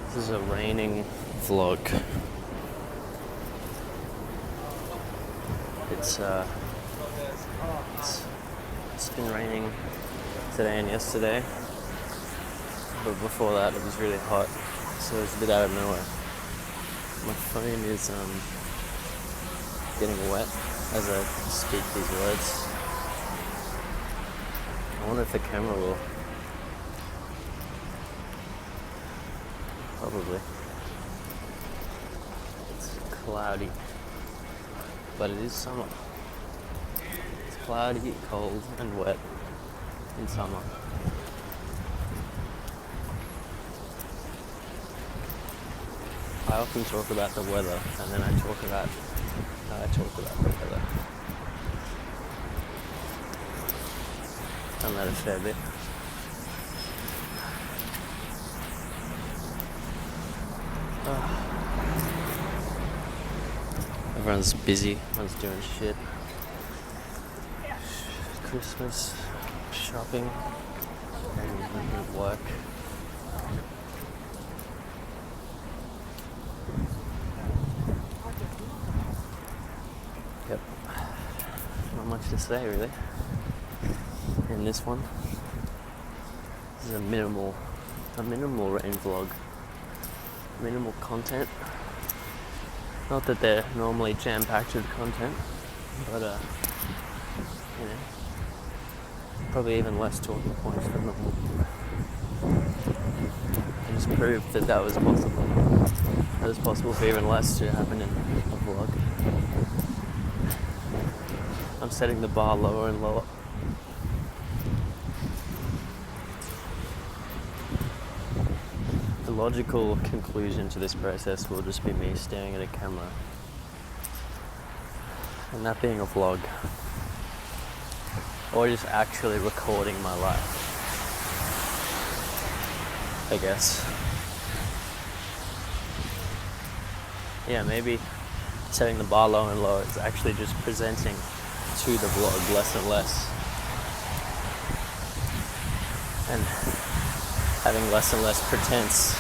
This is a raining vlog. It's been raining today and yesterday, but before that it was really hot, so it's a bit out of nowhere. My phone is getting wet as I speak these words. I wonder if the camera will. Probably. It's cloudy, but it is summer. It's cloudy, cold, and wet in summer. I often talk about the weather, and then I talk about the weather. Done that a fair bit. Everyone's busy, everyone's doing shit. Christmas, shopping, and work. Yep. Not much to say really. In this one, this is a minimal rain vlog. Minimal content. Not that they're normally jam-packed with content, but probably even less talking points than normal. I just proved that was possible. That was possible for even less to happen in a vlog. I'm setting the bar lower and lower. The logical conclusion to this process will just be me staring at a camera and that being a vlog, or just actually recording my life, I guess. Yeah, maybe setting the bar lower and lower is actually just presenting to the vlog less and less, and having less and less pretense